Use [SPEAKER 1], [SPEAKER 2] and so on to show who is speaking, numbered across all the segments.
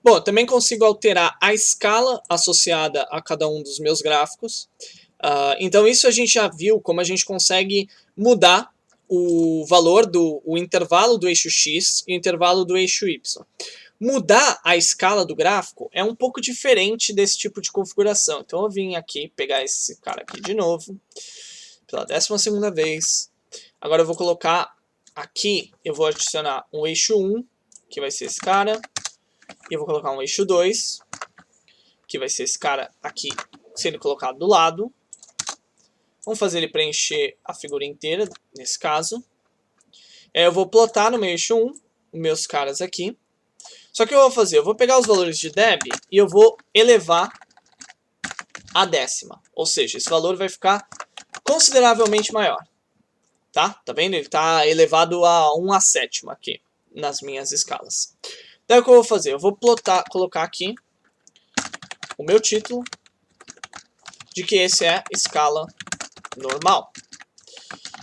[SPEAKER 1] Bom, eu também consigo alterar a escala associada a cada um dos meus gráficos. Então isso a gente já viu como a gente consegue mudar o valor o intervalo do eixo X e o intervalo do eixo Y. Mudar a escala do gráfico é um pouco diferente desse tipo de configuração. Então eu vim aqui pegar esse cara aqui de novo, pela 12ª vez. Agora eu vou colocar aqui, eu vou adicionar um eixo 1, que vai ser esse cara. E eu vou colocar um eixo 2, que vai ser esse cara aqui sendo colocado do lado. Vamos fazer ele preencher a figura inteira, nesse caso. Eu vou plotar no meu eixo 1, os meus caras aqui. Só que eu vou fazer, eu vou pegar os valores de Deb e eu vou elevar a décima. Ou seja, esse valor vai ficar consideravelmente maior. Tá vendo? Ele está elevado a 1/7 aqui, nas minhas escalas. Daí o que eu vou fazer? Eu vou colocar aqui o meu título de que esse é escala normal.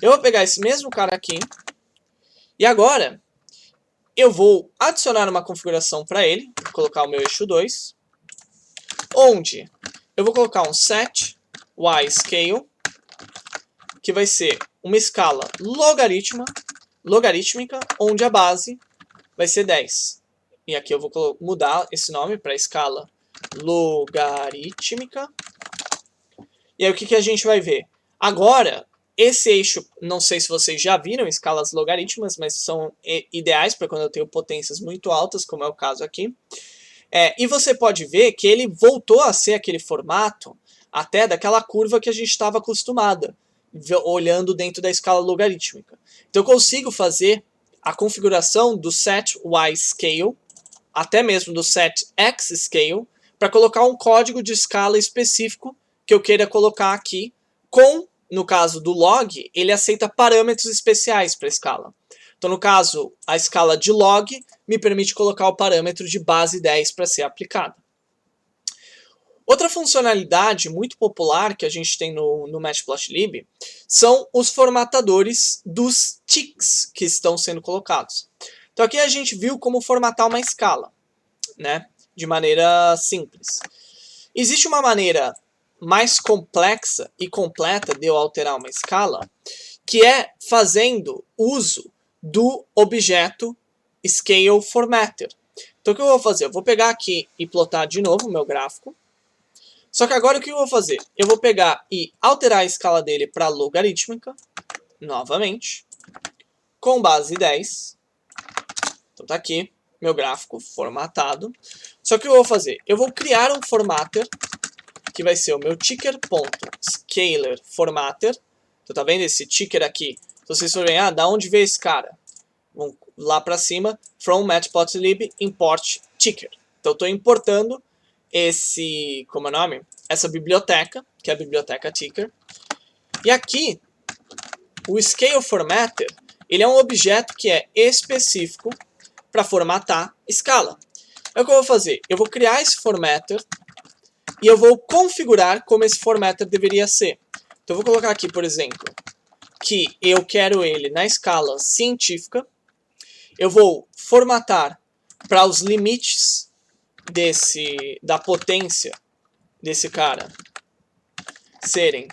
[SPEAKER 1] Eu vou pegar esse mesmo cara aqui e agora eu vou adicionar uma configuração para ele, vou colocar o meu eixo 2, onde eu vou colocar um set y scale, que vai ser uma escala logarítmica, onde a base vai ser 10. E aqui eu vou mudar esse nome para escala logarítmica. E aí o que a gente vai ver? Agora, esse eixo, não sei se vocês já viram escalas logarítmicas, mas são ideais para quando eu tenho potências muito altas, como é o caso aqui. E você pode ver que ele voltou a ser aquele formato até daquela curva que a gente estava acostumada, olhando dentro da escala logarítmica. Então eu consigo fazer a configuração do set y scale, até mesmo do set x scale, para colocar um código de escala específico que eu queira colocar aqui, no caso do log, ele aceita parâmetros especiais para a escala. Então, no caso, a escala de log me permite colocar o parâmetro de base 10 para ser aplicado. Outra funcionalidade muito popular que a gente tem no Matplotlib são os formatadores dos ticks que estão sendo colocados. Então aqui a gente viu como formatar uma escala, né, de maneira simples. Existe uma maneira mais complexa e completa de eu alterar uma escala, que é fazendo uso do objeto Scale Formatter. Então o que eu vou fazer? Eu vou pegar aqui e plotar de novo o meu gráfico. Só que agora o que eu vou fazer? Eu vou pegar e alterar a escala dele para logarítmica, novamente, com base 10. Então tá aqui, meu gráfico formatado. Só que o que eu vou fazer? Eu vou criar um formatter, que vai ser o meu ticker.scalerFormatter. Então tá vendo esse ticker aqui? Se vocês forem, da onde veio esse cara? Vão lá para cima, from matplotlib import ticker. Então eu estou importando essa biblioteca, que é a biblioteca ticker. E aqui, o scale formatter, ele é um objeto que é específico para formatar escala. É o que eu vou fazer? Eu vou criar esse formatter e eu vou configurar como esse formatter deveria ser. Então eu vou colocar aqui, por exemplo, que eu quero ele na escala científica. Eu vou formatar para os limites da potência desse cara serem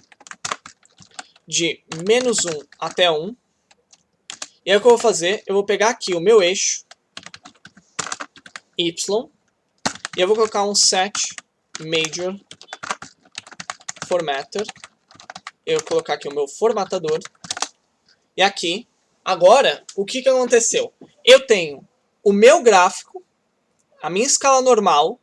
[SPEAKER 1] de -1 até 1. E aí o que eu vou fazer? Eu vou pegar aqui o meu eixo Y e eu vou colocar um set major formatter. Eu vou colocar aqui o meu formatador. E aqui, agora, o que aconteceu? Eu tenho o meu gráfico, a minha escala normal,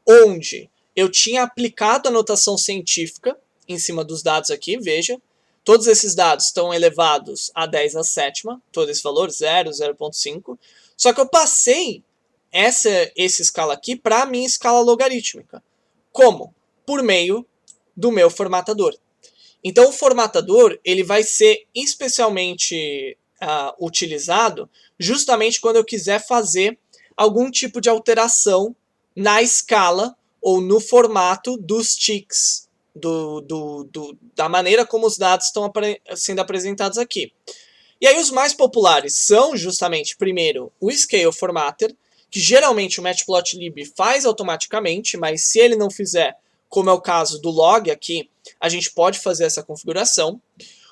[SPEAKER 1] onde eu tinha aplicado a notação científica em cima dos dados aqui, veja. Todos esses dados estão elevados a 10⁷, todo esse valor, 0, 0.5. Só que eu passei essa escala aqui para a minha escala logarítmica. Como? Por meio do meu formatador. Então o formatador ele vai ser especialmente utilizado justamente quando eu quiser fazer algum tipo de alteração na escala ou no formato dos ticks, da maneira como os dados estão sendo apresentados aqui. E aí os mais populares são justamente, primeiro, o Scale Formatter, que geralmente o Matplotlib faz automaticamente, mas se ele não fizer, como é o caso do log aqui, a gente pode fazer essa configuração.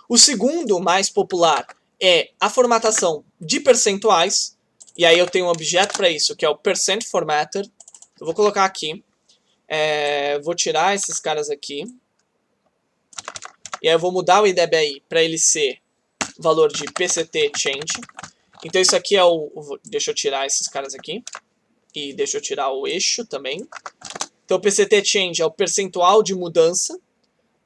[SPEAKER 1] O segundo, mais popular, é a formatação de percentuais, e aí eu tenho um objeto para isso, que é o %formatter. Eu vou colocar aqui, vou tirar esses caras aqui, e aí eu vou mudar o IDBI para ele ser valor de PCT change. Então isso aqui é deixa eu tirar esses caras aqui, e deixa eu tirar o eixo também. Então o PCT change é o percentual de mudança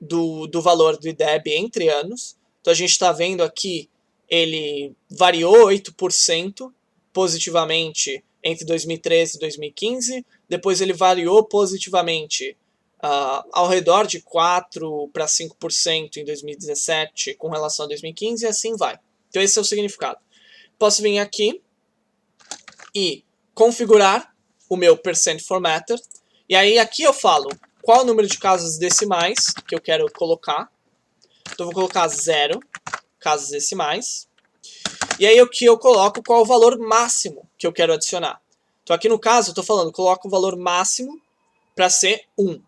[SPEAKER 1] do valor do IDEB entre anos. Então a gente está vendo aqui, ele variou 8% positivamente entre 2013 e 2015, depois ele variou positivamente ao redor de 4 para 5% em 2017 com relação a 2015 e assim vai. Então esse é o significado. Posso vir aqui e configurar o meu %formatter, e aí aqui eu falo qual o número de casas decimais que eu quero colocar. Então eu vou colocar 0 casas decimais. E aí aqui eu coloco qual o valor máximo que eu quero adicionar. Então aqui no caso eu estou falando, coloco o valor máximo para ser 1.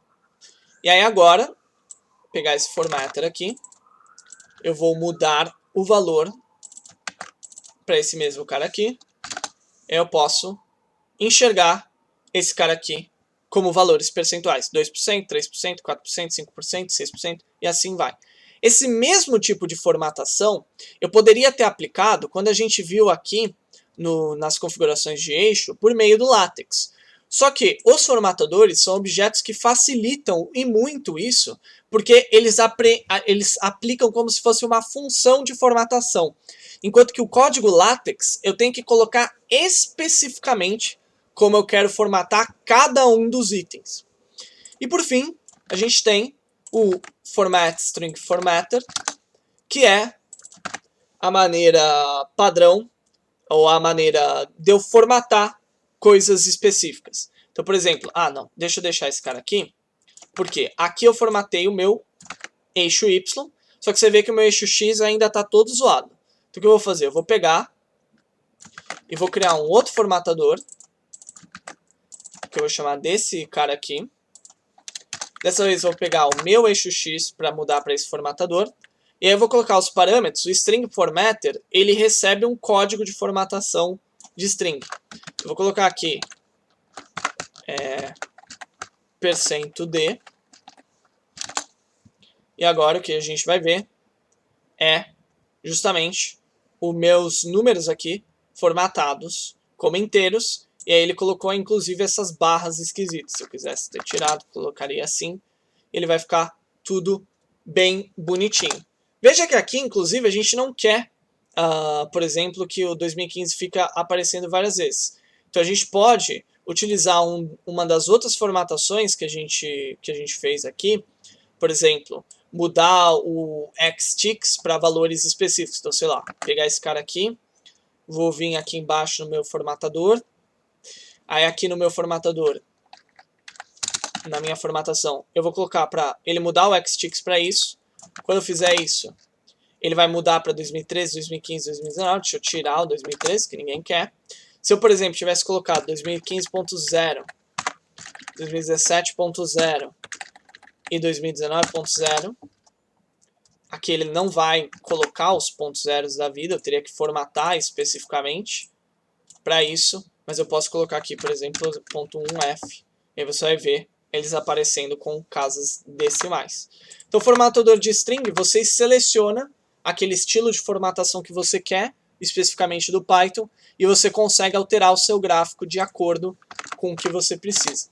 [SPEAKER 1] E aí agora, vou pegar esse formatter aqui, eu vou mudar o valor para esse mesmo cara aqui. Eu posso enxergar esse cara aqui como valores percentuais, 2%, 3%, 4%, 5%, 6% e assim vai. Esse mesmo tipo de formatação eu poderia ter aplicado quando a gente viu aqui nas configurações de eixo por meio do LaTeX. Só que os formatadores são objetos que facilitam e muito isso, porque eles aplicam como se fosse uma função de formatação. Enquanto que o código LaTeX eu tenho que colocar especificamente como eu quero formatar cada um dos itens. E por fim, a gente tem o Format String Formatter, que é a maneira padrão, ou a maneira de eu formatar coisas específicas. Então, por exemplo, deixa eu deixar esse cara aqui, porque aqui eu formatei o meu eixo Y, só que você vê que o meu eixo X ainda está todo zoado. Então o que eu vou fazer? Eu vou pegar e vou criar um outro formatador, que eu vou chamar desse cara aqui. Dessa vez eu vou pegar o meu eixo X para mudar para esse formatador. E aí eu vou colocar os parâmetros. O string formatter, ele recebe um código de formatação de string. Eu vou colocar aqui %d. E agora o que a gente vai ver é justamente os meus números aqui formatados como inteiros. E aí ele colocou inclusive essas barras esquisitas. Se eu quisesse ter tirado, colocaria assim. Ele vai ficar tudo bem bonitinho. Veja que aqui, inclusive, a gente não quer, por exemplo, que o 2015 fica aparecendo várias vezes. Então a gente pode utilizar uma das outras formatações que a gente fez aqui, por exemplo, mudar o xticks para valores específicos. Então, sei lá, pegar esse cara aqui, vou vir aqui embaixo no meu formatador, aí aqui no meu formatador, na minha formatação, eu vou colocar para ele mudar o xticks para isso. Quando eu fizer isso, ele vai mudar para 2013, 2015, 2019. Deixa eu tirar o 2013, que ninguém quer. Se eu, por exemplo, tivesse colocado 2015.0, 2017.0 e 2019.0, aqui ele não vai colocar os pontos zeros da vida, eu teria que formatar especificamente para isso, mas eu posso colocar aqui, por exemplo, .1f, e aí você vai ver eles aparecendo com casas decimais. Então, o formatador de string, você seleciona aquele estilo de formatação que você quer, especificamente do Python, e você consegue alterar o seu gráfico de acordo com o que você precisa.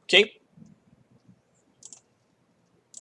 [SPEAKER 1] Ok?